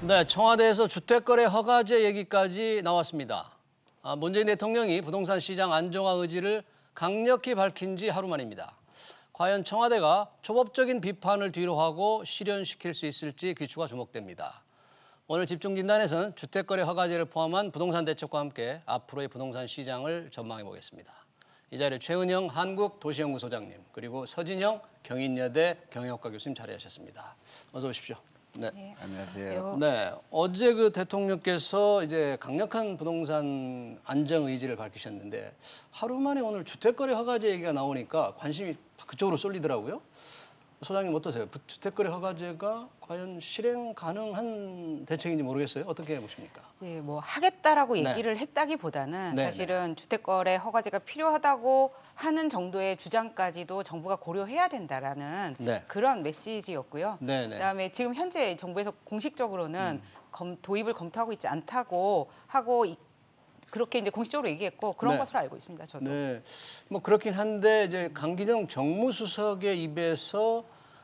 네, 청와대에서 주택거래 허가제 얘기까지 나왔습니다. 문재인 대통령이 부동산 시장 안정화 의지를 강력히 밝힌 지 하루 만입니다. 과연 청와대가 초법적인 비판을 뒤로하고 실현시킬 수 있을지 귀추가 주목됩니다. 오늘 집중진단에서는 주택거래 허가제를 포함한 부동산 대책과 함께 앞으로의 부동산 시장을 전망해 보겠습니다. 이 자리에 최은영 한국도시연구소장님 그리고 서진영 경인여대 경영학과 교수님 자리하셨습니다. 어서 오십시오. 네. 네, 안녕하세요. 네, 어제 그 대통령께서 이제 강력한 부동산 안정 의지를 밝히셨는데 하루 만에 오늘 주택거래 허가제 얘기가 나오니까 관심이 그쪽으로 쏠리더라고요. 소장님 어떠세요? 주택거래 허가제가 과연 실행 가능한 대책인지 모르겠어요. 어떻게 보십니까? 예, 뭐 하겠다라고 네. 얘기를 했다기보다는 네, 사실은 주택거래 허가제가 필요하다고 하는 정도의 주장까지도 정부가 고려해야 된다라는 네. 그런 메시지였고요. 네, 네. 그다음에 지금 현재 정부에서 공식적으로는 도입을 검토하고 있지 않다고 하고 그렇게 이제 공식적으로 얘기했고 그런 네. 것으로 알고 있습니다. 저도. 네, 뭐 그렇긴 한데 이제 강기정 정무수석의 입에서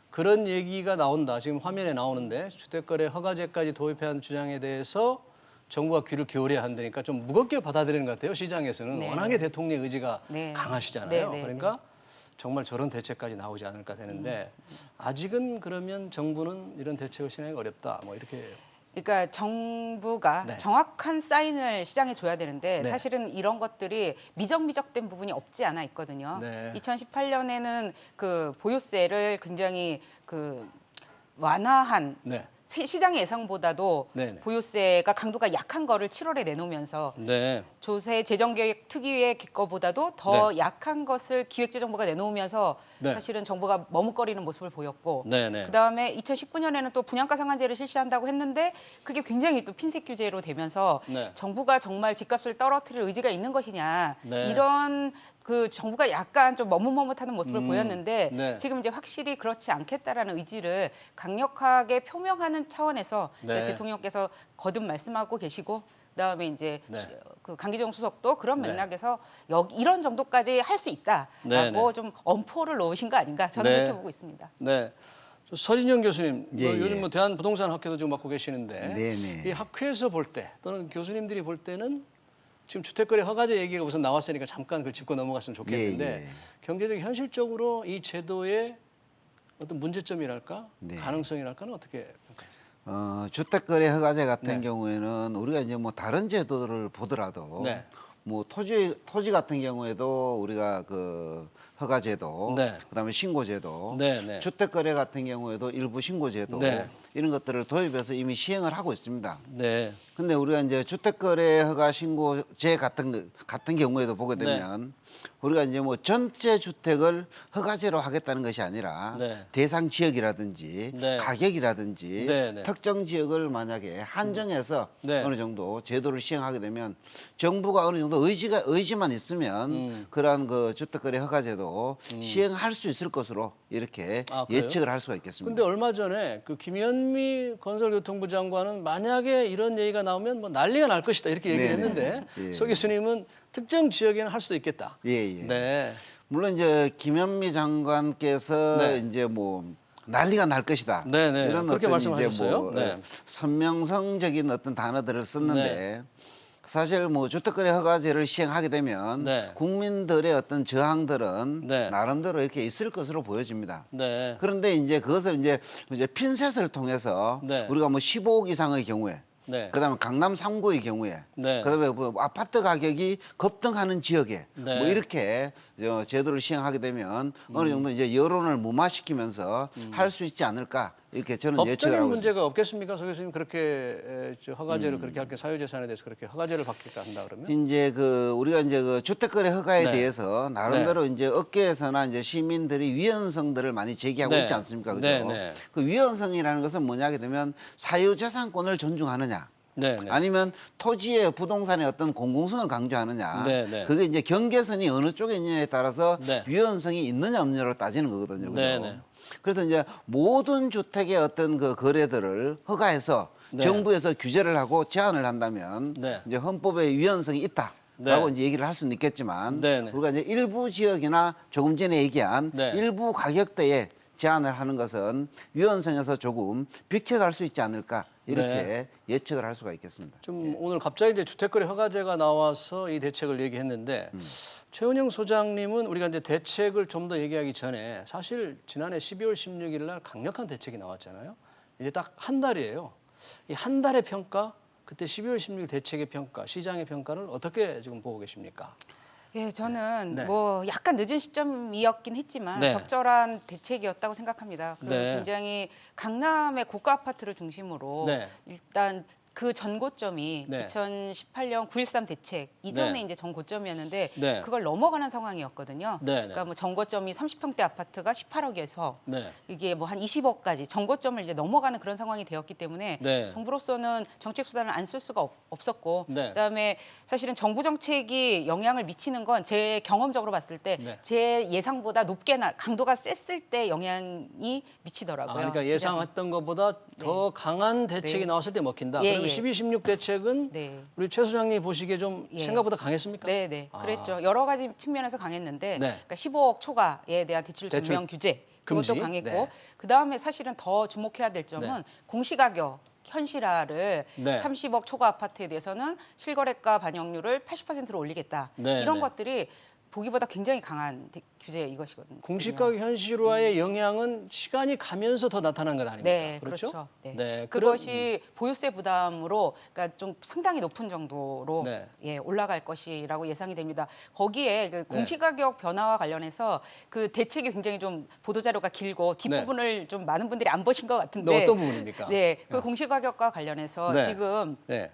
그런 얘기가 나온다. 지금 화면에 나오는데 주택거래 허가제까지 도입해야 하는 주장에 대해서 정부가 귀를 기울여야 한다니까 좀 무겁게 받아들이는 것 같아요. 시장에서는 네. 워낙에 대통령 의지가 네. 강하시잖아요. 네, 네, 그러니까 정말 저런 대책까지 나오지 않을까 되는데 아직은 그러면 정부는 이런 대책을 실행하기 어렵다. 뭐 이렇게. 그러니까 정부가 네. 정확한 사인을 시장에 줘야 되는데 네. 사실은 이런 것들이 미적미적된 부분이 없지 않아 있거든요. 네. 2018년에는 그 보유세를 굉장히 그 완화한 네. 시장의 예상보다도 네네. 보유세가 강도가 약한 거를 7월에 내놓으면서 네. 조세 재정계획 특위의 거보다도 더 약한 것을 기획재정부가 내놓으면서 네. 사실은 정부가 머뭇거리는 모습을 보였고 네네. 그다음에 2019년에는 또 분양가 상한제를 실시한다고 했는데 그게 굉장히 또 핀셋 규제로 되면서 네. 정부가 정말 집값을 떨어뜨릴 의지가 있는 것이냐 네. 이런 그 정부가 약간 좀 머뭇머뭇하는 모습을 보였는데 네. 지금 이제 확실히 그렇지 않겠다라는 의지를 강력하게 표명하는 차원에서 네. 대통령께서 거듭 말씀하고 계시고 그다음에 이제 네. 그 강기정 수석도 그런 네. 맥락에서 이런 정도까지 할 수 있다라고 네, 네. 좀 엄포를 놓으신 거 아닌가 저는 네. 그렇게 보고 있습니다. 네. 서진영 교수님, 예, 뭐 요즘 예. 뭐 대한부동산학회도 지금 맡고 계시는데 네네. 이 학회에서 볼 때 또는 교수님들이 볼 때는 지금 주택거래 허가제 얘기가 우선 나왔으니까 잠깐 그걸 짚고 넘어갔으면 좋겠는데 예, 예. 경제적 현실적으로 이 제도의 어떤 문제점이랄까 네. 가능성이랄까는 어떻게 평가하세요? 주택거래 허가제 같은 네. 경우에는 우리가 이제 뭐 다른 제도를 보더라도 네. 뭐 토지 같은 경우에도 우리가 그 허가제도, 네. 그다음에 신고제도, 네, 네. 주택거래 같은 경우에도 일부 신고제도 네. 이런 것들을 도입해서 이미 시행을 하고 있습니다. 네. 근데 우리가 이제 주택거래 허가 신고제 같은 경우에도 보게 되면 우리가 이제 뭐 전체 주택을 허가제로 하겠다는 것이 아니라 네. 대상 지역이라든지 네. 가격이라든지 네, 네. 특정 지역을 만약에 한정해서 네. 어느 정도 제도를 시행하게 되면 정부가 어느 정도 의지만 있으면 그러한 그 주택거래 허가제도 시행할 수 있을 것으로 이렇게 아, 그래요? 예측을 할 수가 있겠습니다. 근데 얼마 전에 그 김현미 건설교통부 장관은 만약에 이런 얘기가 나오면 뭐 난리가 날 것이다 이렇게 얘기를 네네. 했는데 예. 서 교수님은 특정 지역에는 할 수도 있겠다. 예, 예. 네. 물론 이제 김현미 장관께서 네. 이제 뭐 난리가 날 것이다. 네, 네. 이런 그렇게 어떤 말씀하셨어요. 이제 뭐 네. 선명성적인 어떤 단어들을 썼는데 사실 뭐 주택거래 허가제를 시행하게 되면 네. 국민들의 어떤 저항들은 네. 나름대로 이렇게 있을 것으로 보여집니다. 네. 그런데 이제 그것을 이제 핀셋을 통해서 네. 우리가 뭐 15억 이상의 경우에 네. 그다음에 강남 3구의 경우에 네. 그다음에 뭐 아파트 가격이 급등하는 지역에 네. 뭐 이렇게 제도를 시행하게 되면 어느 정도 이제 여론을 무마시키면서 할 수 있지 않을까 이렇게 저는 예측을 법적인 하고 있습니다. 문제가 없겠습니까? 서 교수님 그렇게 허가제를 그렇게 할 게 사유재산에 대해서 그렇게 허가제를 받겠다 한다 그러면? 이제 그 우리가 이제 그 주택거래 허가에 네. 대해서 나름대로 이제 업계에서나 이제 시민들이 위헌성들을 많이 제기하고 네. 있지 않습니까? 그죠? 네, 네. 그 위헌성이라는 것은 뭐냐 게 되면 사유재산권을 존중하느냐. 네, 네. 아니면 토지의 부동산의 어떤 공공성을 강조하느냐. 네, 네. 그게 이제 경계선이 어느 쪽에 있느냐에 따라서 네. 위헌성이 있느냐 없느냐로 따지는 거거든요. 그죠? 네, 네. 그래서 이제 모든 주택의 어떤 그 거래들을 허가해서 네. 정부에서 규제를 하고 제한을 한다면 네. 이제 헌법에 위헌성이 있다. 네. 라고 이제 얘기를 할 수는 있겠지만 네, 네. 우리가 이제 일부 지역이나 조금 전에 얘기한 네. 일부 가격대에 제한을 하는 것은 위헌성에서 조금 비켜갈 수 있지 않을까 이렇게 예측을 할 수가 있겠습니다. 좀 오늘 갑자기 이제 주택거래 허가제가 나와서 이 대책을 얘기했는데 최은영 소장님은 우리가 이제 대책을 좀 더 얘기하기 전에 사실 지난해 12월 16일 날 강력한 대책이 나왔잖아요. 이제 딱 한 달이에요. 이 한 달의 평가, 그때 12월 16일 대책의 평가, 시장의 평가를 어떻게 지금 보고 계십니까? 예, 저는 네. 뭐 약간 늦은 시점이었긴 했지만 네. 적절한 대책이었다고 생각합니다. 네. 굉장히 강남의 고가 아파트를 중심으로 네. 일단 그 전고점이 네. 2018년 9.13 대책 이전에 네. 이제 전고점이었는데 네. 그걸 넘어가는 상황이었거든요. 네, 네. 그러니까 뭐 전고점이 30평대 아파트가 18억에서 네. 이게 뭐 한 20억까지 전고점을 이제 넘어가는 그런 상황이 되었기 때문에 네. 정부로서는 정책 수단을 안 쓸 수가 없었고 네. 그다음에 사실은 정부 정책이 영향을 미치는 건 제 경험적으로 봤을 때 네. 제 예상보다 높게 강도가 셌을 때 영향이 미치더라고요. 그러니까 예상했던 것보다 더 강한 대책이 네. 나왔을 때 먹힌다. 예, 그러면 예. 12, 16 대책은 네. 우리 최 소장님 보시기에 좀 예. 생각보다 강했습니까? 네, 네, 아. 그랬죠. 여러 가지 측면에서 강했는데, 네. 그러니까 15억 초과에 대한 대출 대출 전면 규제 그것도 금지? 강했고, 네. 그 다음에 사실은 더 주목해야 될 점은 네. 공시가격 현실화를 네. 30억 초과 아파트에 대해서는 실거래가 반영률을 80%로 올리겠다. 네, 이런 네. 것들이 보기보다 굉장히 강한 규제 이것이거든요. 공시가격 현실화의 영향은 시간이 가면서 더 나타난 것 아닙니까? 네, 그렇죠. 네. 네, 그것이 보유세 부담으로 그러니까 좀 상당히 높은 정도로 네. 예, 올라갈 것이라고 예상이 됩니다. 거기에 그 공시가격 변화와 관련해서 그 대책이 굉장히 좀 보도 자료가 길고 뒷부분을 좀 많은 분들이 안 보신 것 같은데. 네, 어떤 부분입니까? 네, 그 공시가격과 관련해서 네. 지금 네.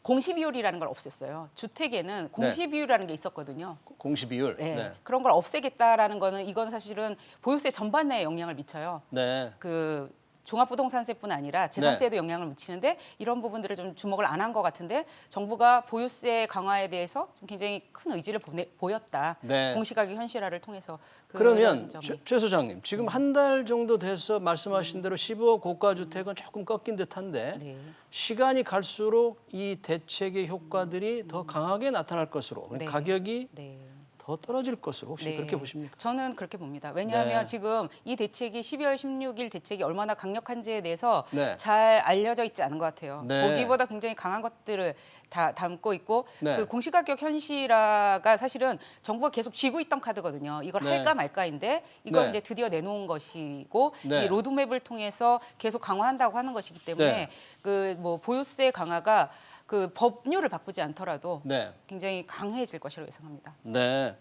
공시비율이라는 걸 없앴어요. 주택에는 공시비율이라는 게 있었거든요. 공시비율. 네. 네. 그런 걸 없애겠다라는 거는 이건 사실은 보유세 전반에 영향을 미쳐요. 네. 그 종합부동산세뿐 아니라 재산세에도 영향을 미치는데 이런 부분들을 좀 주목을 안 한 것 같은데 정부가 보유세 강화에 대해서 좀 굉장히 큰 의지를 보였다. 네. 공시가격 현실화를 통해서 그러면 그런 점이. 최 소장님 지금 한 달 정도 돼서 말씀하신 대로 15억 고가 주택은 조금 꺾인 듯한데 네. 시간이 갈수록 이 대책의 효과들이 더 강하게 나타날 것으로 네. 가격이 네. 더 떨어질 것으로 혹시 네. 그렇게 보십니까? 저는 그렇게 봅니다. 왜냐하면 네. 지금 이 대책이 12월 16일 대책이 얼마나 강력한지에 대해서 네. 잘 알려져 있지 않은 것 같아요. 네. 보기보다 굉장히 강한 것들을 다 담고 있고 네. 그 공시가격 현실화가 사실은 정부가 계속 쥐고 있던 카드거든요. 이걸 네. 할까 말까인데 이걸 네. 이제 드디어 내놓은 것이고 네. 이 로드맵을 통해서 계속 강화한다고 하는 것이기 때문에 네. 그 뭐 보유세 강화가 그 법률을 바꾸지 않더라도 네. 굉장히 강해질 것이라고 예상합니다. 네.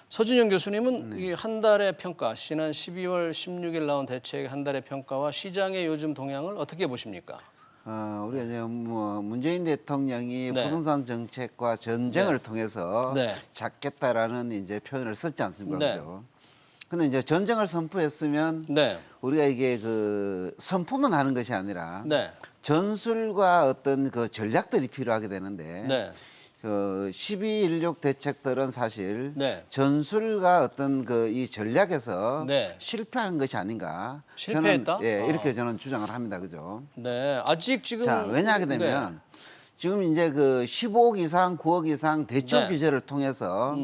서진영 교수님은 이 한 달의 평가, 지난 12월 16일 나온 대책의 한 달의 평가와 시장의 요즘 동향을 어떻게 보십니까? 우리가 이제 뭐 문재인 대통령이 네. 부동산 정책과 전쟁을 통해서 네. 잡겠다라는 이제 표현을 썼지 않습니까? 네. 그죠? 근데 이제 전쟁을 선포했으면 네. 우리가 이게 그 선포만 하는 것이 아니라 네. 전술과 어떤 그 전략들이 필요하게 되는데 네. 그 12.16 대책들은 사실 네. 전술과 어떤 그 이 전략에서 네. 실패한 것이 아닌가. 실패했다? 저는, 예, 아. 이렇게 저는 주장을 합니다. 그죠? 네. 아직 지금 자, 왜냐하게 되면 지금 이제 그 15억 이상, 9억 이상 대출 네. 규제를 통해서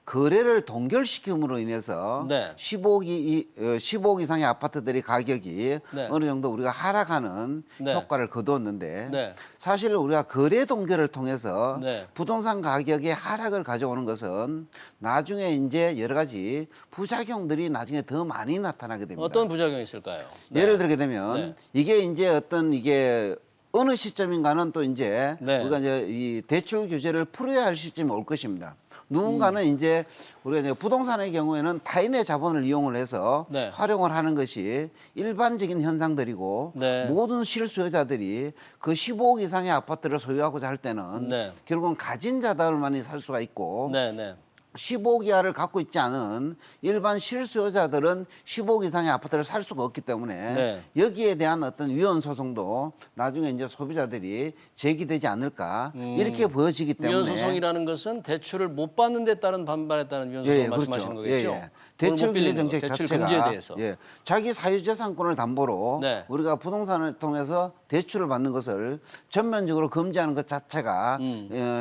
거래를 동결시킴으로 인해서 네. 15억 이상의 아파트들이 가격이 네. 어느 정도 우리가 하락하는 네. 효과를 거두었는데 네. 사실 우리가 거래 동결을 통해서 네. 부동산 가격의 하락을 가져오는 것은 나중에 이제 여러 가지 부작용들이 나중에 더 많이 나타나게 됩니다. 어떤 부작용이 있을까요? 네. 예를 들게 되면 네. 이게 이제 어떤 이게 어느 시점인가는 또 이제 네. 우리가 이제 이 대출 규제를 풀어야 할 시점이 올 것입니다. 누군가는 이제 우리가 이제 부동산의 경우에는 타인의 자본을 이용을 해서 네. 활용을 하는 것이 일반적인 현상들이고 네. 모든 실수요자들이 그 15억 이상의 아파트를 소유하고자 할 때는 네. 결국은 가진 자들만이 살 수가 있고 네, 네. 15억 이하를 갖고 있지 않은 일반 실수요자들은 15억 이상의 아파트를 살 수가 없기 때문에 네. 여기에 대한 어떤 위헌 소송도 나중에 이제 소비자들이 제기되지 않을까 이렇게 보여지기 때문에 위헌 소송이라는 것은 대출을 못 받는 데 따른 반발에 따른 위헌 소송 말씀하시는 거겠죠? 대출 못 규제 빌리는 거, 정책 대출 자체가 금지에 대해서. 예, 자기 사유재산권을 담보로 네. 우리가 부동산을 통해서 대출을 받는 것을 전면적으로 금지하는 것 자체가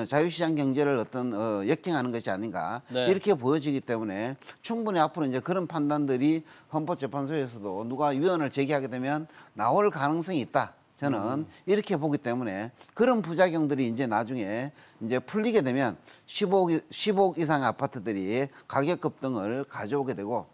자유시장 경제를 어떤 역행하는 것이 아닌가 네. 이렇게 보여지기 때문에 충분히 앞으로 이제 그런 판단들이 헌법재판소에서도 누가 위헌을 제기하게 되면 나올 가능성이 있다. 저는 이렇게 보기 때문에 그런 부작용들이 이제 나중에 이제 풀리게 되면 15억 이상의 아파트들이 가격 급등을 가져오게 되고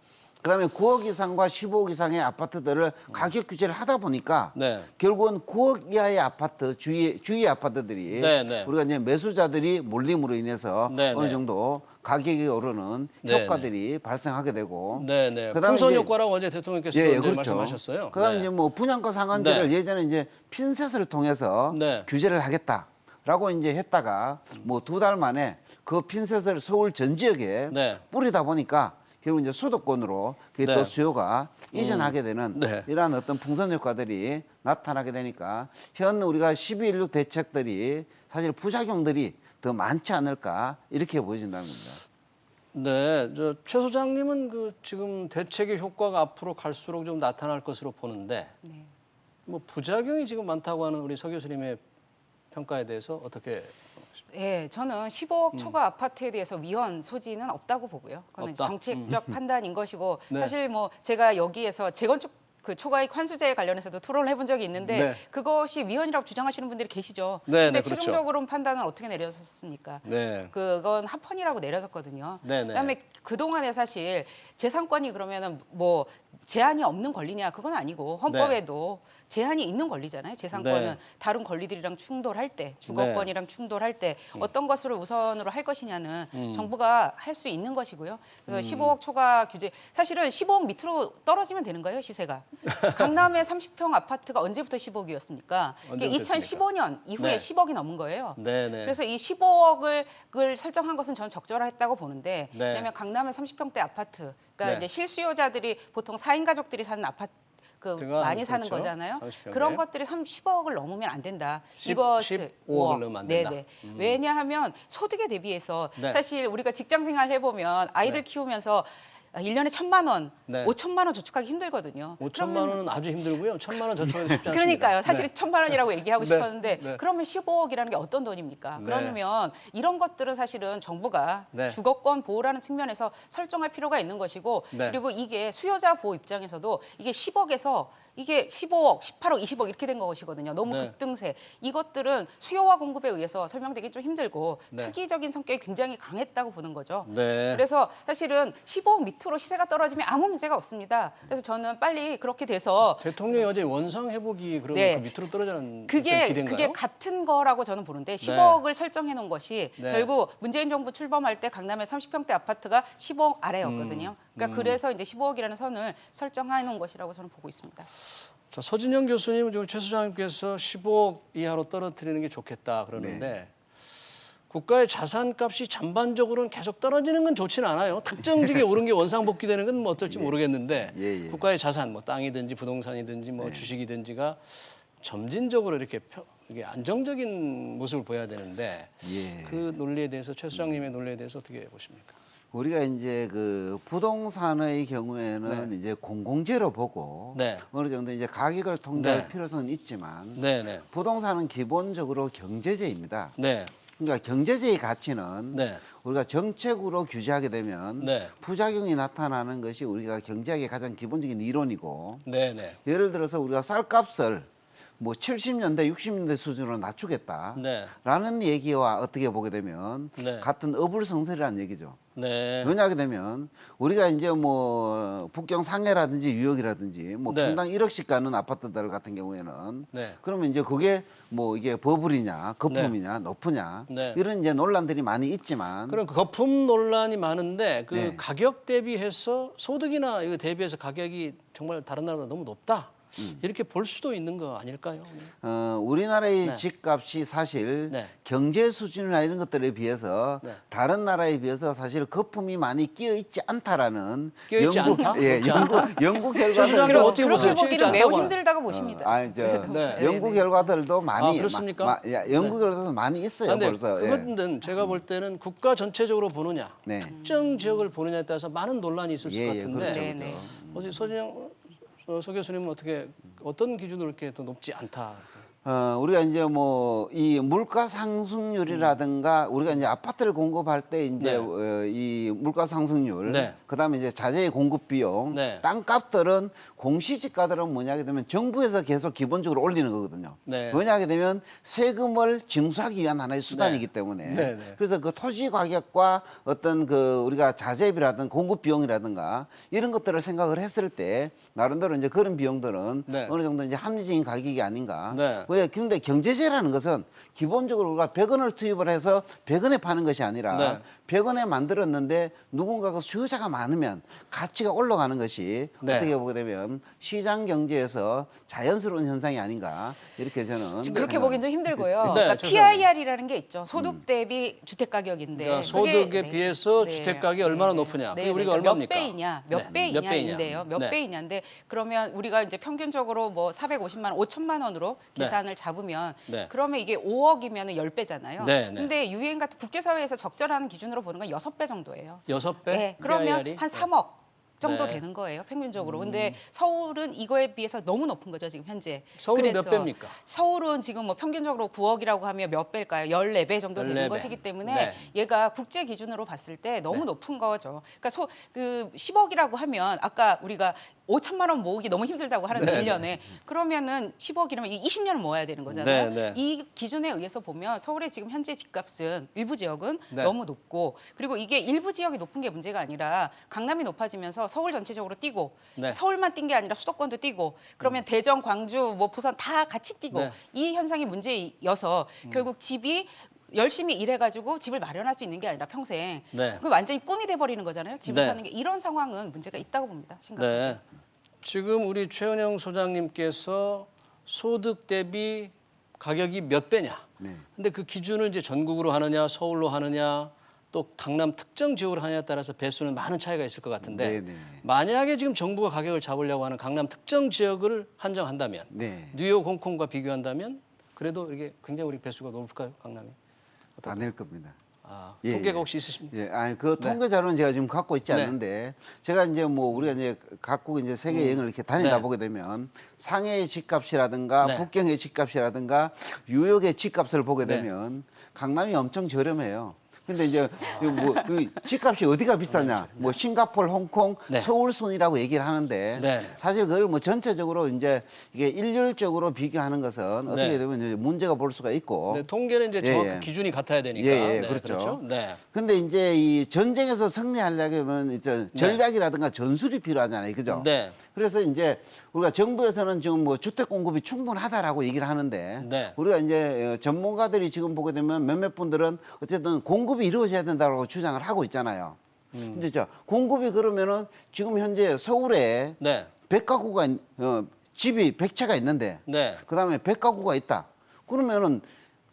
그다음에 9억 이상과 15억 이상의 아파트들을 가격 규제를 하다 보니까 네. 결국은 9억 이하의 아파트 주위 아파트들이 네, 네. 우리가 이제 매수자들이 몰림으로 인해서 네, 어느 네. 정도 가격이 오르는 네, 효과들이 발생하게 되고 네네. 그다음에 풍선 이제 효과라고 어제 대통령께서 예, 이제 그렇죠. 말씀하셨어요. 그다음에 네. 이제 뭐 분양가 상한제를 네. 예전에 이제 핀셋을 통해서 네. 규제를 하겠다라고 이제 했다가 뭐 2달 만에 그 핀셋을 서울 전 지역에 네. 뿌리다 보니까 결국 이제 수도권으로 그게 네. 또 수요가 이전하게 되는 네. 이러한 어떤 풍선 효과들이 나타나게 되니까 현 우리가 12.16 대책들이 사실 부작용들이 더 많지 않을까 이렇게 보여진다는 겁니다. 네, 최 소장님은 그 지금 대책의 효과가 앞으로 갈수록 좀 나타날 것으로 보는데, 네. 뭐 부작용이 지금 많다고 하는 우리 서 교수님의 평가에 대해서 어떻게? 예, 저는 15억 초과 아파트에 대해서 위헌 소지는 없다고 보고요. 그거는 없다? 정책적 판단인 것이고 네. 사실 뭐 제가 여기에서 재건축 그 초과이익 환수제 관련해서도 토론을 해본 적이 있는데 네. 그것이 위헌이라고 주장하시는 분들이 계시죠. 네, 근데 네, 그렇죠. 최종적으로 판단은 어떻게 내려졌습니까? 네. 그건 합헌이라고 내려졌거든요. 네, 네. 그다음에 그동안에 사실 재산권이 그러면은 뭐 제한이 없는 권리냐 그건 아니고 헌법에도 제한이 있는 권리잖아요. 재산권은 네. 다른 권리들이랑 충돌할 때, 주거권이랑 충돌할 때 어떤 것을 우선으로 할 것이냐는 정부가 할 수 있는 것이고요. 그래서 15억 초과 규제, 사실은 15억 밑으로 떨어지면 되는 거예요, 시세가. 강남의 30평 아파트가 언제부터 15억이었습니까? 언제부터 2015년 이후에 네. 10억이 넘은 거예요. 네, 네. 그래서 이 15억을 설정한 것은 저는 적절했다고 보는데 네. 왜냐하면 강남의 30평대 아파트, 그러니까 네. 이제 실수요자들이 보통 4인 가족들이 사는 아파트 그가 많이 사는 그렇죠. 거잖아요. 30평대. 그런 것들이 10억을 넘으면 안 된다. 15억을 넘으면 안 된다. 네네. 왜냐하면 소득에 대비해서 네. 사실 우리가 직장 생활 해보면 아이들 키우면서 1년에 1,000만 원, 네. 5천만 원 저축하기 힘들거든요. 5천만 원은 아주 힘들고요. 1,000만 원 저축하기 쉽지 않습니다. 그러니까요. 사실 네. 1,000만 원이라고 얘기하고 네. 싶었는데 네. 그러면 15억이라는 게 어떤 돈입니까? 네. 그러면 이런 것들은 사실은 정부가 네. 주거권 보호라는 측면에서 설정할 필요가 있는 것이고 네. 그리고 이게 수요자 보호 입장에서도 이게 10억에서 이게 15억, 18억, 20억 이렇게 된 것이거든요. 너무 네. 급등세. 이것들은 수요와 공급에 의해서 설명되기 좀 힘들고 네. 투기적인 성격이 굉장히 강했다고 보는 거죠. 네. 그래서 사실은 15억 밑으로 시세가 떨어지면 아무 문제가 없습니다. 그래서 저는 빨리 그렇게 돼서 대통령이 어제 원상 회복이 그럼 네. 그 밑으로 떨어지는 그게 기대인가요? 같은 거라고 저는 보는데 10억을 설정해 놓은 것이 네. 결국 문재인 정부 출범할 때 강남의 30평대 아파트가 15억 아래였거든요. 그러니까 그래서 이제 15억이라는 선을 설정해 놓은 것이라고 저는 보고 있습니다. 자, 서진영 교수님은 지금 최 소장님께서 15억 이하로 떨어뜨리는 게 좋겠다 그러는데 국가의 자산값이 전반적으로는 계속 떨어지는 건 좋지는 않아요. 특정 지역에 오른 게 원상복귀되는 건 뭐 어떨지 모르겠는데 예, 예. 국가의 자산, 뭐 땅이든지 부동산이든지 뭐 주식이든지가 점진적으로 이게 안정적인 모습을 보여야 되는데 예. 그 논리에 대해서 최 소장님의 논리에 대해서 어떻게 보십니까? 우리가 이제 그 부동산의 경우에는 이제 공공재로 보고 네. 어느 정도 이제 가격을 통제할 네. 필요성은 있지만 네, 네, 부동산은 기본적으로 경제재입니다. 네, 그러니까 경제재의 가치는 네, 우리가 정책으로 규제하게 되면 네. 부작용이 나타나는 것이 우리가 경제학의 가장 기본적인 이론이고 네, 네, 예를 들어서 우리가 쌀값을 뭐 70년대, 60년대 수준으로 낮추겠다. 네, 라는 얘기와 어떻게 보게 되면 네. 같은 어불성설이라는 얘기죠. 네, 왜냐하게 되면 우리가 이제 뭐 북경 상해라든지 유역이라든지 뭐 네. 평당 1억씩 가는 아파트들 같은 경우에는 네. 그러면 이제 그게 뭐 이게 버블이냐 거품이냐 높으냐 네. 이런 이제 논란들이 많이 있지만 그럼 그 거품 논란이 많은데 그 네. 가격 대비해서 소득이나 이거 대비해서 가격이 정말 다른 나라보다 너무 높다. 이렇게 볼 수도 있는 거 아닐까요? 우리나라의 네. 집값이 사실 네. 경제 수준이나 이런 것들에 비해서 네. 다른 나라에 비해서 사실 거품이 많이 끼어 있지 않다라는 끼어 있지 않다? 예, 없지 않다? 연구 소장님 결과들 어떻게 보세요? 그렇게 진짜 보기는 매우 않다고 힘들다고 보십니다. 저 네. 연구 결과들도 많이 그렇습니까? 연구 결과도 많이 있어요 그런데 벌써. 예. 그것은 제가 볼 때는 국가 전체적으로 보느냐, 네. 특정 지역을 보느냐에 따라서 많은 논란이 있을 수 예, 같은데 그렇죠, 네, 네. 어제 서진영 서 교수님은 어떤 기준으로 이렇게 더 높지 않다? 우리가 이제 뭐 이 물가 상승률이라든가 우리가 이제 아파트를 공급할 때 이제 네. 이 물가 상승률, 네. 그다음에 이제 자재의 공급 비용, 네. 땅값들은 공시지가들은 뭐냐 하게 되면 정부에서 계속 기본적으로 올리는 거거든요. 네. 뭐냐 하게 되면 세금을 징수하기 위한 하나의 수단이기 때문에 네, 네. 그래서 그 토지 가격과 어떤 그 우리가 자재비라든가 공급 비용이라든가 이런 것들을 생각을 했을 때 나름대로 이제 그런 비용들은 네. 어느 정도 이제 합리적인 가격이 아닌가. 네. 왜? 근데 경제세라는 것은 기본적으로 우리가 100원을 투입을 해서 100원에 파는 것이 아니라 네. 100원에 만들었는데 누군가가 수요자가 많으면 가치가 올라가는 것이 네. 어떻게 보게 되면 시장 경제에서 자연스러운 현상이 아닌가 이렇게 저는 그렇게 보기엔 좀 힘들고요. 네, 그러니까 저 PIR이라는 게 있죠. 소득 대비 주택 가격인데 그러니까 소득에 그게- 비해서 주택 가격이 얼마나 높으냐. 그게 우리가 얼마입니까? 몇 배이냐, 몇 네. 배이냐인데요. 몇 네. 배이냐인데 그러면 우리가 이제 평균적으로 뭐 450만 원, 5천만 원으로 네. 계산을 잡으면 네. 그러면 이게 5억이면 10배잖아요. 네, 네. 근데 유엔 같은 국제사회에서 적절한 기준으로 보는 건 6배 정도예요. 6배? 네, 그러면 PIR 이? 한 3억 정도 네. 되는 거예요, 평균적으로. 근데 서울은 이거에 비해서 너무 높은 거죠, 지금 현재. 서울은 몇 그래서 배입니까? 서울은 지금 뭐 평균적으로 9억이라고 하면 몇 배일까요? 14배 정도 14배. 되는 것이기 때문에 네. 얘가 국제 기준으로 봤을 때 너무 네. 높은 거죠. 그러니까 그 10억이라고 하면 아까 우리가 5천만 원 모으기 너무 힘들다고 하는데 네, 1년에 그러면은 10억이라면 20년을 모아야 되는 거잖아요. 네, 네. 이 기준에 의해서 보면 서울의 지금 현재 집값은 일부 지역은 네. 너무 높고 그리고 이게 일부 지역이 높은 게 문제가 아니라 강남이 높아지면서 서울 전체적으로 뛰고 네. 서울만 뛴 게 아니라 수도권도 뛰고 그러면 대전, 광주, 뭐 부산 다 같이 뛰고 네. 이 현상이 문제여서 결국 집이 열심히 일해가지고 집을 마련할 수 있는 게 아니라 평생 네. 그 완전히 꿈이 돼버리는 거잖아요. 집을 네. 사는 게 이런 상황은 문제가 있다고 봅니다. 심각하게. 네. 지금 우리 최은영 소장님께서 소득 대비 가격이 몇 배냐. 네. 근데 그 기준을 이제 전국으로 하느냐, 서울로 하느냐, 또 강남 특정 지역으로 하느냐에 따라서 배수는 많은 차이가 있을 것 같은데 네, 네. 만약에 지금 정부가 가격을 잡으려고 하는 강남 특정 지역을 한정한다면 네. 뉴욕, 홍콩과 비교한다면 그래도 이게 굉장히 우리 배수가 높을까요, 강남이? 안 될 겁니다. 아, 예, 통계가 예. 혹시 있으십니까? 예, 아니 그 통계 자료는 제가 지금 갖고 있지 네. 않는데 제가 이제 뭐 우리가 이제 각국 이제 세계 여행을 이렇게 다니다 네. 보게 되면 상해의 집값이라든가 네. 북경의 집값이라든가 뉴욕의 집값을 보게 네. 되면 강남이 엄청 저렴해요. 근데 이제 뭐그 집값이 어디가 비싸냐? 뭐 싱가포르, 홍콩, 네. 서울 순이라고 얘기를 하는데 네. 사실 그걸 뭐 전체적으로 이제 이게 일률적으로 비교하는 것은 어떻게 네. 되면 이제 문제가 볼 수가 있고. 네, 통계는 이제 예, 정확한 예. 기준이 같아야 되니까. 예, 예, 네, 그렇죠. 네. 근데 이제 이 전쟁에서 승리하려면 이제 전략이라든가 전술이 필요하잖아요. 그죠? 네. 그래서 이제 우리가 정부에서는 지금 뭐 주택 공급이 충분하다라고 얘기를 하는데 네. 우리가 이제 전문가들이 지금 보게 되면 몇몇 분들은 어쨌든 공급이 이루어져야 된다고 주장을 하고 있잖아요. 근데 저 공급이 그러면은 지금 현재 서울에 네. 100가구가 집이 100채가 있는데 네. 그다음에 100가구가 있다. 그러면은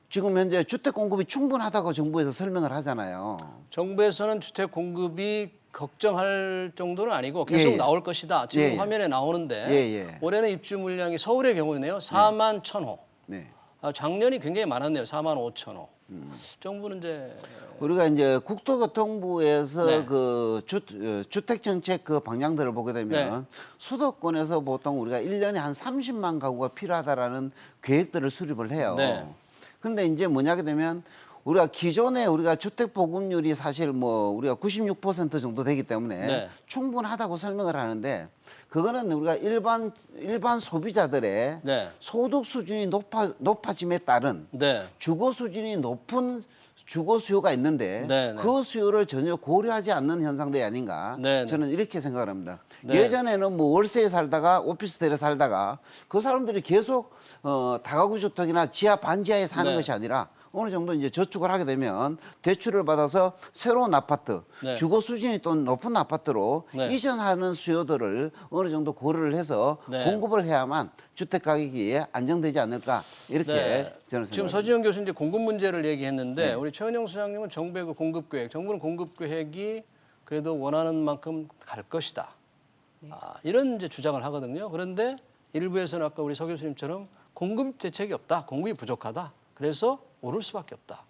지금 현재 주택 공급이 충분하다고 정부에서 설명을 하잖아요. 정부에서는 주택 공급이 걱정할 정도는 아니고 계속 예, 예. 나올 것이다. 지금 예, 예. 화면에 나오는데 예, 예. 올해는 입주 물량이 서울의 경우에는요. 4만 1,000호. 네. 작년이 굉장히 많았네요. 4만 5,000호. 정부는 이제 우리가 이제 국토교통부에서 네. 그 주택 정책 그 방향들을 보게 되면 수도권에서 보통 우리가 1년에 한 30만 가구가 필요하다라는 계획들을 수립을 해요. 네. 근데 이제 뭐냐게 되면 우리가 기존에 우리가 주택 보급률이 사실 뭐 우리가 96% 정도 되기 때문에 네. 충분하다고 설명을 하는데 그거는 우리가 일반 소비자들의 네. 소득 수준이 높아짐에 따른 네. 주거 수준이 높은 주거 수요가 있는데 네, 네. 그 수요를 전혀 고려하지 않는 현상들이 아닌가 네, 네. 저는 이렇게 생각을 합니다. 네. 예전에는 뭐 월세에 살다가 오피스텔에 살다가 그 사람들이 계속 다가구 주택이나 지하 반지하에 사는 네. 것이 아니라 어느 정도 이제 저축을 하게 되면 대출을 받아서 새로운 아파트, 네. 주거 수준이 또 높은 아파트로 네. 이전하는 수요들을 어느 정도 고려를 해서 네. 공급을 해야만 주택 가격이 안정되지 않을까 이렇게 네. 저는 지금 생각합니다. 서지영 교수님 이제 공급 문제를 얘기했는데 네. 우리 최은영 소장님은 정부의 그 공급 계획, 정부는 공급 계획이 그래도 원하는 만큼 갈 것이다. 이런 이제 주장을 하거든요. 그런데 일부에서는 아까 우리 서 교수님처럼 공급 대책이 없다, 공급이 부족하다. 그래서 오를 수밖에 없다.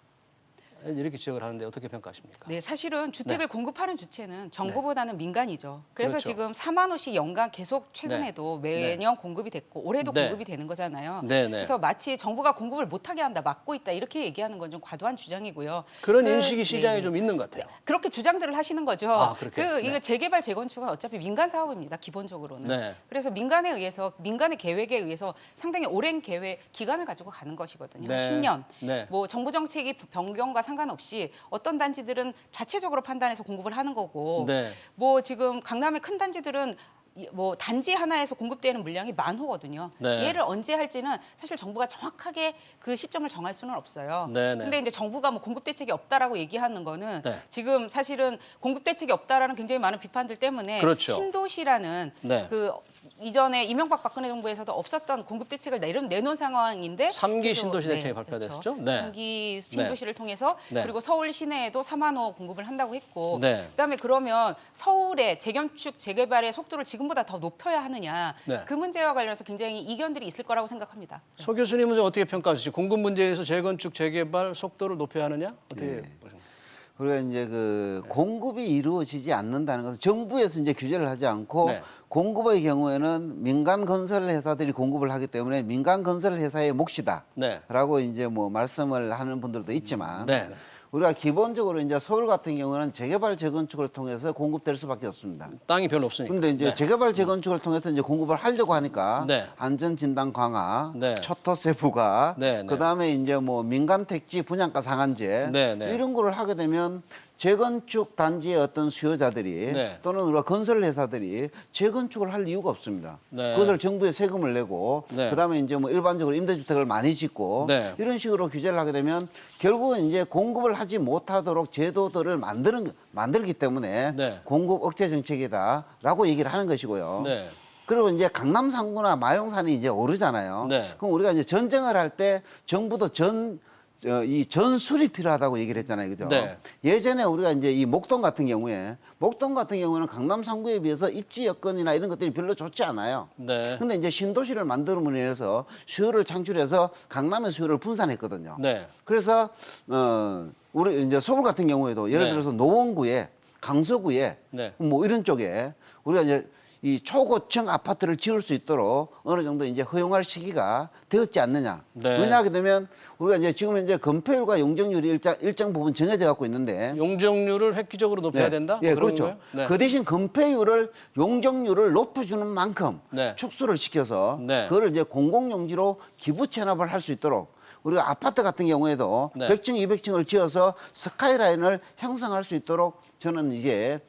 이렇게 지적을 하는데 어떻게 평가하십니까? 네, 사실은 주택을 공급하는 주체는 정부보다는 민간이죠. 그래서 그렇죠. 지금 4만 호씩 연간 계속 최근에도 매년 공급이 됐고 올해도 네. 공급이 되는 거잖아요. 네, 네. 그래서 마치 정부가 공급을 못하게 한다, 막고 있다 이렇게 얘기하는 건 좀 과도한 주장이고요. 그런 인식이 시장에 네. 좀 있는 것 같아요. 그렇게 주장들을 하시는 거죠. 아, 그렇게? 이거 재개발 재건축은 어차피 민간 사업입니다. 기본적으로는. 네. 그래서 민간에 의해서 민간의 계획에 의해서 상당히 오랜 계획 기간을 가지고 가는 것이거든요. 네. 10년. 네. 뭐 정부 정책이 변경과 상관없이 어떤 단지들은 자체적으로 판단해서 공급을 하는 거고 네. 뭐 지금 강남의 큰 단지들은 뭐 단지 하나에서 공급되는 물량이 10,000호거든요. 네. 얘를 언제 할지는 사실 정부가 정확하게 그 시점을 정할 수는 없어요. 네, 네. 근데 이제 정부가 뭐 공급 대책이 없다라고 얘기하는 거는 네. 지금 사실은 공급 대책이 없다라는 굉장히 많은 비판들 때문에 그렇죠. 신도시라는 네. 그 이전에 이명박 박근혜 정부에서도 없었던 공급 대책을 내놓은 상황인데 3기 계속, 신도시 대책이 그렇죠. 발표됐었죠? 네. 3기 신도시를 통해서 네. 그리고 서울 시내에도 4만 호 공급을 한다고 했고 네. 그다음에 그러면 서울의 재건축 재개발의 속도를 지금보다 더 높여야 하느냐 네. 그 문제와 관련해서 굉장히 이견들이 있을 거라고 생각합니다. 소 교수님은 좀 어떻게 평가하시죠? 공급 문제에서 재건축 재개발 속도를 높여야 하느냐? 어떻게 보십니까? 그리고 이제 그 공급이 이루어지지 않는다는 것은 정부에서 이제 규제를 하지 않고 네. 공급의 경우에는 민간 건설 회사들이 공급을 하기 때문에 민간 건설 회사의 몫이다라고 네. 이제 뭐 말씀을 하는 분들도 있지만 네. 우리가 기본적으로 이제 서울 같은 경우는 재개발 재건축을 통해서 공급될 수밖에 없습니다. 땅이 별로 없으니까. 그런데 이제 네. 재개발 재건축을 통해서 이제 공급을 하려고 하니까 네. 안전 진단 강화, 네. 초토세 부과, 네, 네. 그다음에 이제 뭐 민간 택지 분양가 상한제 네, 네. 이런 거를 하게 되면 재건축 단지의 어떤 수요자들이 네. 또는 우리가 건설 회사들이 재건축을 할 이유가 없습니다. 네. 그것을 정부에 세금을 내고 네. 그다음에 이제 뭐 일반적으로 임대주택을 많이 짓고 네. 이런 식으로 규제를 하게 되면 결국은 이제 공급을 하지 못하도록 제도들을 만들기 때문에 네. 공급 억제 정책이다라고 얘기를 하는 것이고요. 네. 그리고 이제 강남 상구나 마용산이 이제 오르잖아요. 네. 그럼 우리가 이제 전쟁을 할 때 정부도 이 전술이 필요하다고 얘기를 했잖아요. 그죠? 네. 예전에 우리가 이제 이 목동 같은 경우에는 강남 상구에 비해서 입지 여건이나 이런 것들이 별로 좋지 않아요. 네. 근데 이제 신도시를 만들음으로 인해서 수요를 창출해서 강남의 수요를 분산했거든요. 네. 그래서 우리 이제 서울 같은 경우에도 예를 네. 들어서 노원구에 강서구에 네. 뭐 이런 쪽에 우리가 이제 이 초고층 아파트를 지을 수 있도록 어느 정도 이제 허용할 시기가 되었지 않느냐. 네. 왜냐하게 되면 우리가 이제 지금 현재 건폐율과 용적률이 일정 부분 정해져 갖고 있는데 용적률을 획기적으로 높여야 된다? 예, 뭐 그런 그렇죠. 거예요? 네. 그 대신 건폐율을 용적률을 높여주는 만큼 네. 축소를 시켜서 네. 그거를 이제 공공용지로 기부 체납을 할 수 있도록 우리가 아파트 같은 경우에도 네. 100층, 200층을 지어서 스카이라인을 형성할 수 있도록 저는 이게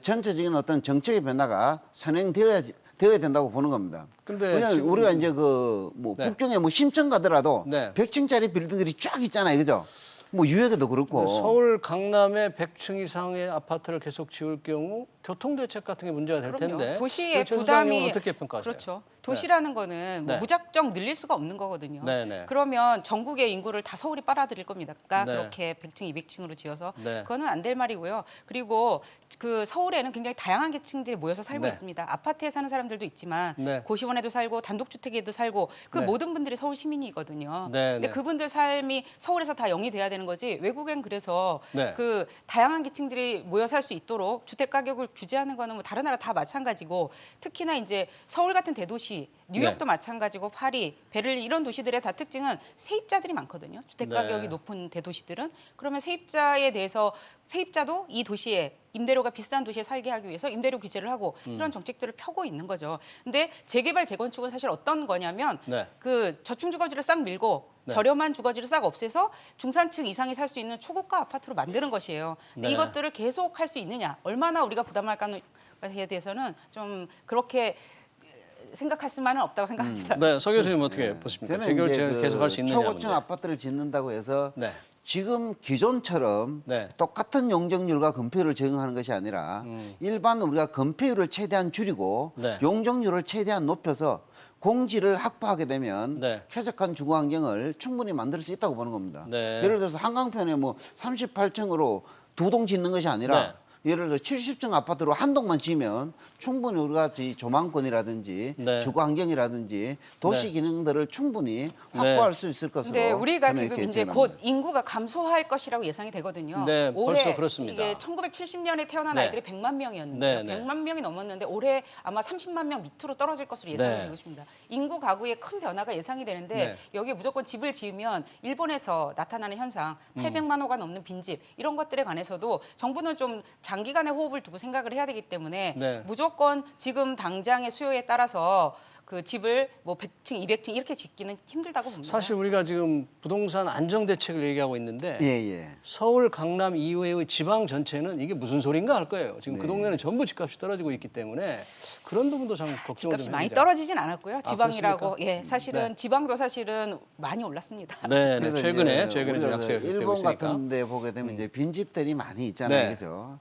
전체적인 어떤 정책의 변화가 선행되어야 된다고 보는 겁니다. 근데 왜냐하면 지금- 우리가 이제 그 뭐 네. 북경에 뭐 심천 가더라도 네. 100층짜리 빌딩들이 쫙 있잖아요, 그죠? 뭐 유역에도 그렇고. 서울 강남에 100층 이상의 아파트를 계속 지을 경우 교통대책 같은 게 문제가 될 그럼요. 텐데 도시의 최 부담이 소장님은 어떻게 평가하세요? 그렇죠. 도시라는 거는 뭐 네. 무작정 늘릴 수가 없는 거거든요. 네, 네. 그러면 전국의 인구를 다 서울이 빨아들일 겁니다. 네. 그렇게 100층, 200층으로 지어서 네. 그거는 안 될 말이고요. 그리고 그 서울에는 굉장히 다양한 계층들이 모여서 살고 네. 있습니다. 아파트에 사는 사람들도 있지만 네. 고시원에도 살고 단독주택에도 살고 그 네. 모든 분들이 서울 시민이거든요. 네, 근데 네. 그분들 삶이 서울에서 다 영이 돼야 되는 거지. 외국엔 그래서 네. 그 다양한 계층들이 모여 살 수 있도록 주택 가격을 규제하는 거는 뭐 다른 나라 다 마찬가지고 특히나 이제 서울 같은 대도시, 뉴욕도 네. 마찬가지고 파리, 베를린 이런 도시들의 다 특징은 세입자들이 많거든요. 주택 네. 가격이 높은 대도시들은 그러면 세입자에 대해서 세입자도 이 도시에 임대료가 비싼 도시에 살게 하기 위해서 임대료 규제를 하고 이런 정책들을 펴고 있는 거죠. 근데 재개발 재건축은 사실 어떤 거냐면 네. 그 저층 주거지를 싹 밀고 네. 저렴한 주거지를 싹 없애서 중산층 이상이 살 수 있는 초고가 아파트로 만드는 것이에요. 근데 네. 이것들을 계속 할 수 있느냐, 얼마나 우리가 부담할까에 대해서는 좀 그렇게 생각할 수만은 없다고 생각합니다. 네, 서 교수님은 어떻게 보십니까? 재개발 계속할 수 있느냐 초고층 문제. 아파트를 짓는다고 해서 네. 지금 기존처럼 네. 똑같은 용적률과 건폐율을 적용하는 것이 아니라 일반 우리가 건폐율을 최대한 줄이고 네. 용적률을 최대한 높여서 공지를 확보하게 되면 네. 쾌적한 주거 환경을 충분히 만들 수 있다고 보는 겁니다. 네. 예를 들어서 한강변에 뭐 38층으로 두 동 짓는 것이 아니라 네. 예를 들어 70층 아파트로 한 동만 지으면 충분히 우리가 이 조망권이라든지 네. 주거 환경이라든지 도시 기능들을 충분히 확보할 수 있을 것으로. 네, 우리가 저는 지금 이렇게 이제 예측합니다. 곧 인구가 감소할 것이라고 예상이 되거든요. 네, 올해 벌써 그렇습니다. 이게 1970년에 태어난 네. 아이들이 100만 명이었는데요. 네, 네. 100만 명이 넘었는데 올해 아마 30만 명 밑으로 떨어질 것으로 예상이 네. 되고 있습니다. 인구 가구에 큰 변화가 예상이 되는데 네. 여기에 무조건 집을 지으면 일본에서 나타나는 현상, 800만 호가 넘는 빈집 이런 것들에 관해서도 정부는 좀 장기간의 호흡을 두고 생각을 해야 되기 때문에 네. 무조건 지금 당장의 수요에 따라서 그 집을 뭐 100층, 200층 이렇게 짓기는 힘들다고 봅니다. 사실 우리가 지금 부동산 안정 대책을 얘기하고 있는데 예, 예. 서울, 강남 이외의 지방 전체는 이게 무슨 소린가 할 거예요. 지금 네. 그 동네는 전부 집값이 떨어지고 있기 때문에 그런 부분도 참 걱정을 집값이 좀 많이 해보자. 떨어지진 않았고요. 지방이라고 그렇습니까? 예, 사실은 네. 지방도 사실은 많이 올랐습니다. 네, 네. 그래서 최근에 이제 좀 우리가 약세가 되고 일본 있으니까. 같은데 보게 되면 이제 빈집들이 많이 있잖아요, 네. 그죠?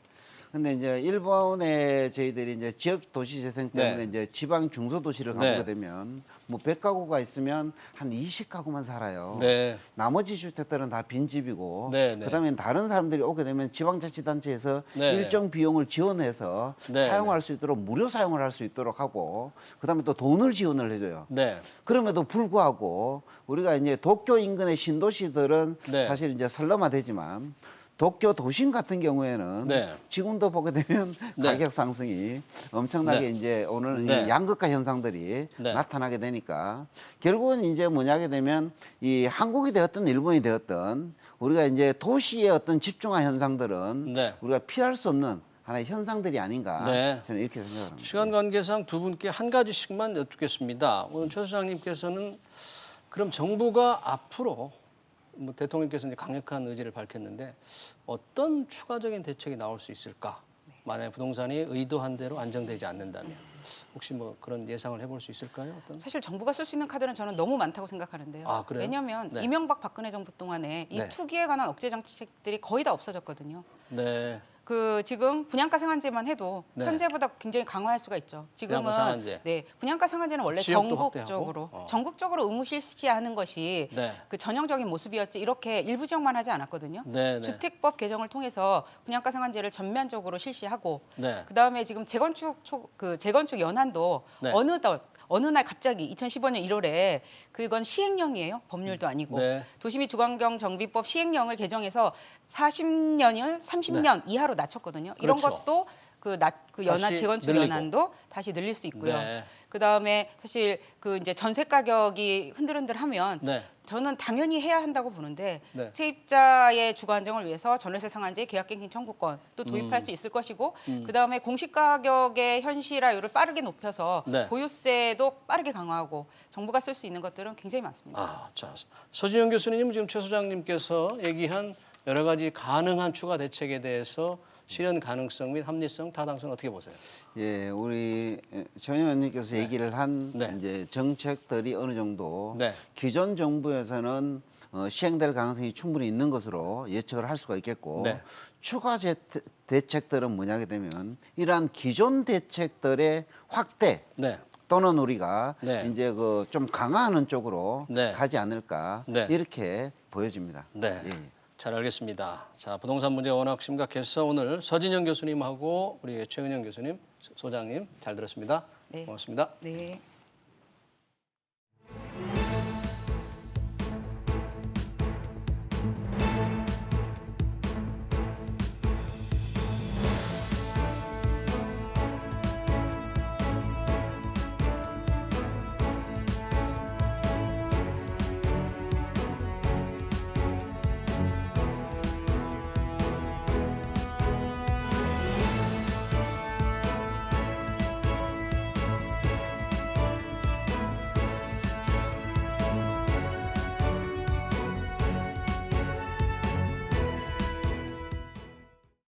근데 이제 일본에 저희들이 이제 지역 도시 재생 때문에 네. 이제 지방 중소도시를 네. 가보게 되면 뭐 100가구가 있으면 한 20가구만 살아요. 네. 나머지 주택들은 다 빈집이고 네, 네. 그다음에 다른 사람들이 오게 되면 지방자치단체에서 네. 일정 비용을 지원해서 네, 사용할 수 있도록 무료 사용을 할 수 있도록 하고 그다음에 또 돈을 지원을 해줘요. 네. 그럼에도 불구하고 우리가 이제 도쿄 인근의 신도시들은 네. 사실 이제 설렁화되지만 도쿄 도심 같은 경우에는 네. 지금도 보게 되면 네. 가격 상승이 엄청나게 네. 이제 오늘 네. 이 양극화 현상들이 네. 나타나게 되니까 결국은 이제 뭐냐게 되면 이 한국이 되었든 일본이 되었든 우리가 이제 도시의 어떤 집중화 현상들은 네. 우리가 피할 수 없는 하나의 현상들이 아닌가 네. 저는 이렇게 생각합니다. 시간 관계상 두 분께 한 가지씩만 여쭙겠습니다. 오늘 최 소장님께서는 그럼 정부가 앞으로 뭐 대통령께서 이제 강력한 의지를 밝혔는데 어떤 추가적인 대책이 나올 수 있을까? 만약에 부동산이 의도한 대로 안정되지 않는다면 혹시 뭐 그런 예상을 해볼 수 있을까요? 어떤? 사실 정부가 쓸 수 있는 카드는 저는 너무 많다고 생각하는데요. 아, 그래요? 왜냐하면 네. 이명박 박근혜 정부 동안에 이 네. 투기에 관한 억제 정책들이 거의 다 없어졌거든요. 네. 그 지금 분양가 상한제만 해도 네. 현재보다 굉장히 강화할 수가 있죠. 지금은 분양가 상한제. 네 분양가 상한제는 원래 지역도 전국적으로 확대하고? 전국적으로 의무 실시하는 것이 네. 그 전형적인 모습이었지 이렇게 일부 지역만 하지 않았거든요. 네, 네. 주택법 개정을 통해서 분양가 상한제를 전면적으로 실시하고 네. 그다음에 지금 재건축 연한도 네. 어느 날 갑자기 2015년 1월에 그건 시행령이에요. 법률도 아니고. 네. 도시및 주거환경 정비법 시행령을 개정해서 40년을 30년 이하로 낮췄거든요. 이런 그렇죠. 것도 그 다시 재건축 늘리고. 연한도 다시 늘릴 수 있고요. 네. 그다음에 사실 그 이제 전세 가격이 흔들흔들하면 네. 저는 당연히 해야 한다고 보는데 네. 세입자의 주거 안정을 위해서 전월세 상한제, 계약갱신 청구권 또 도입할 수 있을 것이고 그다음에 공시가격의 현실화율을 빠르게 높여서 네. 보유세도 빠르게 강화하고 정부가 쓸 수 있는 것들은 굉장히 많습니다. 아, 자, 서진영 교수님 지금 최 소장님께서 얘기한 여러 가지 가능한 추가 대책에 대해서 실현 가능성 및 합리성, 타당성 어떻게 보세요? 예, 우리 전 의원님께서 얘기를 한 네. 이제 정책들이 어느 정도 네. 기존 정부에서는 시행될 가능성이 충분히 있는 것으로 예측을 할 수가 있겠고 네. 추가 대책들은 뭐냐게 되면 이러한 기존 대책들의 확대 네. 또는 우리가 네. 이제 그 좀 강화하는 쪽으로 네. 가지 않을까 네. 이렇게 보여집니다. 네. 예. 잘 알겠습니다. 자, 부동산 문제가 워낙 심각해서 오늘 서진영 교수님하고 우리 최은영 교수님, 소장님 잘 들었습니다. 네. 고맙습니다. 네.